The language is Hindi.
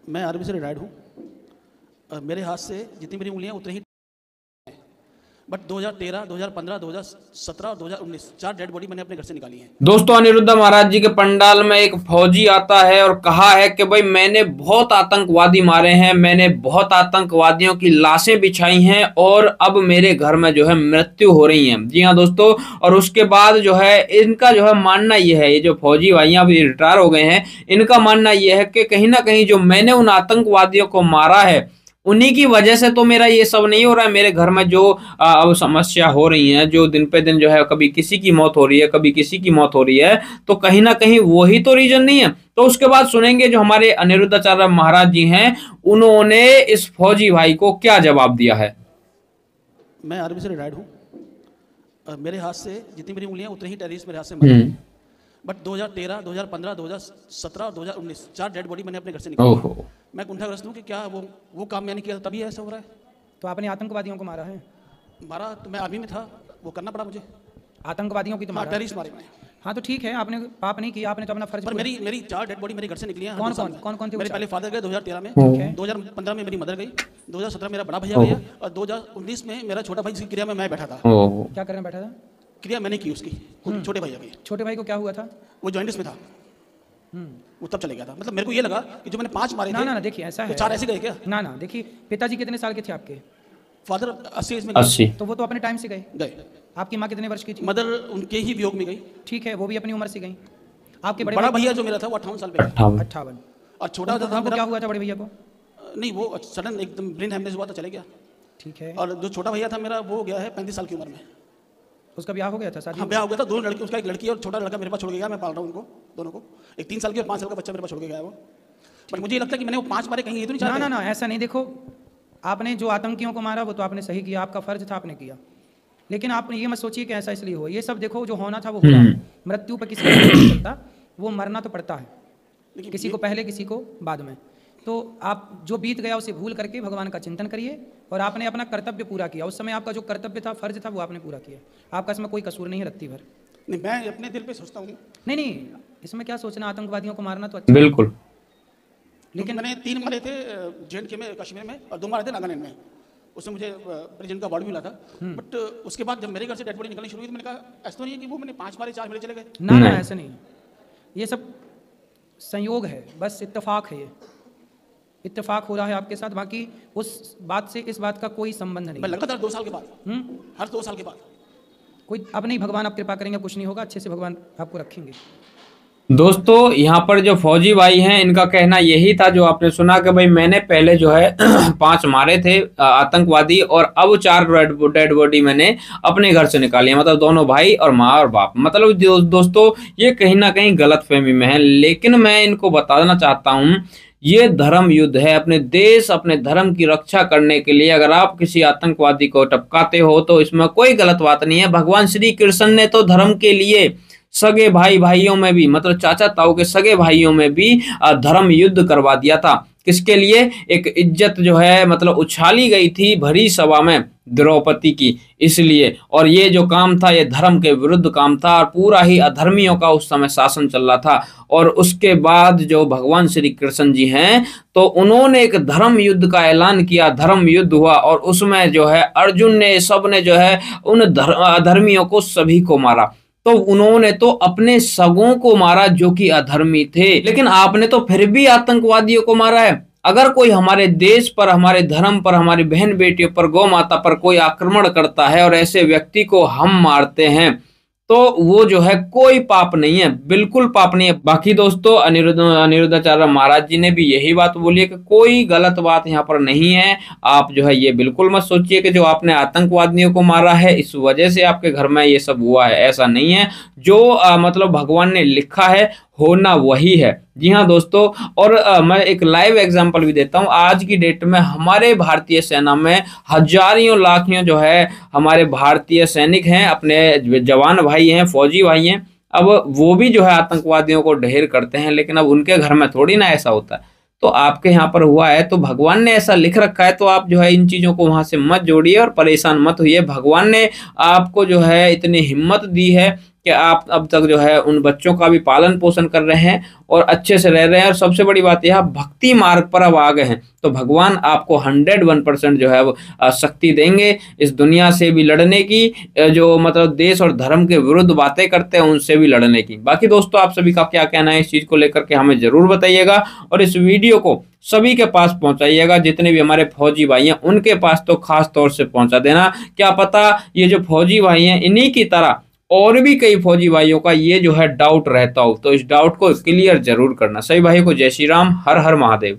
मैं आर्मी से रिटायर्ड हूँ। मेरे हाथ से जितनी मेरी उंगलियां उतनी ही, बट 2013, 2015, 2017 और 2019 4 डेड बॉडी मैंने अपने घर से निकाली है। दोस्तों, अनिरुद्ध महाराज जी के पंडाल में एक फौजी आता है और कहा है कि भाई मैंने बहुत आतंकवादी मारे हैं, मैंने बहुत आतंकवादियों की लाशें बिछाई हैं और अब मेरे घर में जो है मृत्यु हो रही है। जी हाँ दोस्तों, और उसके बाद जो है इनका जो है मानना यह है, ये जो फौजी भाइयां अभी रिटायर हो गए हैं, इनका मानना यह है कि कहीं ना कहीं जो मैंने उन आतंकवादियों को मारा है उन्हीं की वजह से तो मेरा ये सब नहीं हो रहा है। मेरे घर में जो अब समस्या हो रही है, जो दिन पे दिन जो है कभी किसी की मौत हो रही है, कभी किसी की मौत हो रही है, तो कहीं ना कहीं वही तो रीजन नहीं है। तो उसके बाद सुनेंगे जो हमारे अनिरुद्धाचार्य महाराज जी हैं, उन्होंने इस फौजी भाई को क्या जवाब दिया है। मैं आर्मी से रिटायर्ड हूँ। मेरे हाथ से जितनी मेरी उंगलियां उतने ही टेररिस्ट मेरे हाथ से मरे, बट 2013, 2015, 2017 और 2019 4 डेड बॉडी मैंने अपने घर से निकाली। मैं कुंठाग्रस्त हूँ कि क्या वो काम मैंने किया तभी ऐसा हो रहा है। तो आपने आतंकवादियों को मारा है? मारा तो मैं आर्मी में था, वो करना पड़ा मुझे। आतंकवादियों की तो मारा, टेररिस्ट मारे मैंने। हाँ तो ठीक है, आपने पाप नहीं किया, आपने तो अपना फर्ज। पर मेरी 4 डेड बॉडी मेरे घर से निकली हैं। कौन थे? मेरे पहले फादर गए 2013 में, 2015 में मेरी मदर गई, 2017 मेरा बड़ा भैया गया और 2019 में मेरा छोटा भाई जिसकी क्रिया में मैं बैठा था। क्या करने बैठा था? क्रिया मैंने की उसकी, छोटे भैया की। छोटे भाई को क्या हुआ था? वो जॉइंटिस में था, वो तब चले गया था। मतलब मेरे को ये लगा कि जो मैंने 5 मारे थे, ना देखिए ऐसा है, 4 ऐसे गए क्या? ना देखिए, पिताजी कितने साल के थे आपके? फादर 80 में 80, तो वो तो अपने टाइम से गए। आपकी माँ कितने वर्ष की थी? मदर उनके ही वियोग में गई। ठीक है, वो भी अपनी उम्र से गई। आपके बड़ा भैया जो मेरा था वो 58 साल पे था। 58। और छोटा था क्या हुआ था बड़े भैया को? नहीं, वो सडन एकदम ब्रेन हेमरेज हुआ था, चले गया। ठीक है। और जो छोटा भैया था मेरा वो गया है 35 साल की उम्र में। उसका ब्याह हो गया था? शादी? हाँ, ब्याह हो गया था। 2 लड़की, उसका एक लड़की और छोटा लड़का मेरे पास छोड़ के गया। मैं पाल रहा हूँ उनको दोनों को। एक 3 साल की और 5 साल का बच्चा मेरे पास छोड़ के गया वो। बट मुझे ये लगता है कि मैंने वो 5 मारे कहीं ये तो नहीं चाहता। ना ऐसा नहीं। देखो, आपने जो आतंकियों को मारा वो तो आपने सही किया, आपका फर्ज था, आपने किया। लेकिन आप ये मत सोचिए कि ऐसा इसलिए हुआ। ये सब देखो, जो होना था वो हुआ। मृत्यु पर किसी को नहीं चलता, वो मरना तो पड़ता है, किसी को पहले किसी को बाद में। तो आप जो बीत गया उसे भूल करके भगवान का चिंतन करिए, और आपने अपना कर्तव्य पूरा किया। उस समय आपका जो कर्तव्य था, फर्ज था, वो आपने पूरा किया। आपका इसमें कोई कसूर नहीं है रत्ती भर। नहीं, मैं अपने दिल पे सोचता हूँ। नहीं, इसमें क्या सोचना, आतंकवादियों को मारना तो अच्छा। बिल्कुल। लेकिन मैंने 3 मारे थे J&K में, कश्मीर में, और 2 मारे थे नागालैंड में। उससे मुझे प्रेसिडेंट का अवार्ड भी मिला था। बट उसके बाद जब मेरे घर से डेड बॉडी निकलनी शुरू हुई तो मैंने कहा ऐसा नहीं है कि वो मैंने 5 मारे 4 मेरे चले गए। ना ऐसा नहीं, ये सब संयोग है, बस इत्तेफाक है। ये इत्तेफाक हो रहा है आपके साथ, बाकी उस बात से इस बात का कोई संबंध नहीं। मैं लगातार 2 साल के बाद, हर 2 साल के बाद कोई, अब नहीं, भगवान आप कृपा करेंगे, कुछ नहीं होगा, अच्छे से भगवान आपको रखेंगे। दोस्तों, यहाँ पर जो फौजी भाई हैं, इनका कहना यही था जो आपने सुना कि भाई मैंने पहले जो है 5 मारे थे आतंकवादी, और अब 4 डेड बॉडी मैंने अपने घर से निकाली है। मतलब दोनों भाई और माँ और बाप। मतलब दोस्तों, ये कहीं ना कहीं गलतफहमी में है। लेकिन मैं इनको बताना चाहता हूँ, ये धर्म युद्ध है। अपने देश, अपने धर्म की रक्षा करने के लिए अगर आप किसी आतंकवादी को टपकाते हो तो इसमें कोई गलत बात नहीं है। भगवान श्री कृष्ण ने तो धर्म के लिए सगे भाइयों में भी, मतलब चाचा ताऊ के सगे भाइयों में भी धर्म युद्ध करवा दिया था। किसके लिए? एक इज्जत जो है मतलब उछाली गई थी भरी सभा में द्रौपदी की, इसलिए। और ये जो काम था, ये धर्म के विरुद्ध काम था, और पूरा ही अधर्मियों का उस समय शासन चल रहा था। और उसके बाद जो भगवान श्री कृष्ण जी हैं, तो उन्होंने एक धर्म युद्ध का ऐलान किया, धर्म युद्ध हुआ, और उसमें जो है अर्जुन ने, सब ने जो है उन अधर्मियों को सभी को मारा। तो उन्होंने तो अपने सगों को मारा जो कि अधर्मी थे, लेकिन आपने तो फिर भी आतंकवादियों को मारा है। अगर कोई हमारे देश पर, हमारे धर्म पर, हमारी बहन बेटियों पर, गौ माता पर कोई आक्रमण करता है और ऐसे व्यक्ति को हम मारते हैं, तो वो जो है कोई पाप नहीं है, बिल्कुल पाप नहीं है। बाकी दोस्तों, अनिरुद्धाचार्य महाराज जी ने भी यही बात बोली है कि कोई गलत बात यहाँ पर नहीं है। आप जो है ये बिल्कुल मत सोचिए कि जो आपने आतंकवादियों को मारा है इस वजह से आपके घर में ये सब हुआ है, ऐसा नहीं है। जो मतलब भगवान ने लिखा है होना वही है। जी हाँ दोस्तों, और मैं एक लाइव एग्जांपल भी देता हूँ। आज की डेट में हमारे भारतीय सेना में हजारों लाखों जो है हमारे भारतीय सैनिक हैं, अपने जवान भाई हैं, फौजी भाई हैं। अब वो भी जो है आतंकवादियों को ढेर करते हैं, लेकिन अब उनके घर में थोड़ी ना ऐसा होता है। तो आपके यहाँ पर हुआ है तो भगवान ने ऐसा लिख रखा है, तो आप जो है इन चीजों को वहां से मत जोड़िए और परेशान मत होइए। भगवान ने आपको जो है इतनी हिम्मत दी है कि आप अब तक जो है उन बच्चों का भी पालन पोषण कर रहे हैं और अच्छे से रह रहे हैं। और सबसे बड़ी बात यह, भक्ति मार्ग पर अब आ गए हैं, तो भगवान आपको 101% जो है वो शक्ति देंगे इस दुनिया से भी लड़ने की, जो मतलब देश और धर्म के विरुद्ध बातें करते हैं उनसे भी लड़ने की। बाकी दोस्तों आप सभी का क्या कहना है इस चीज को लेकर के हमें जरूर बताइएगा, और इस वीडियो को सभी के पास पहुंचाइएगा, जितने भी हमारे फौजी भाई हैं उनके पास तो खास तौर से पहुंचा देना। क्या पता ये जो फौजी भाई हैं इन्हीं की तरह और भी कई फौजी भाइयों का ये जो है डाउट रहता हो, तो इस डाउट को क्लियर जरूर करना। सभी भाई को जय श्री राम, हर हर महादेव।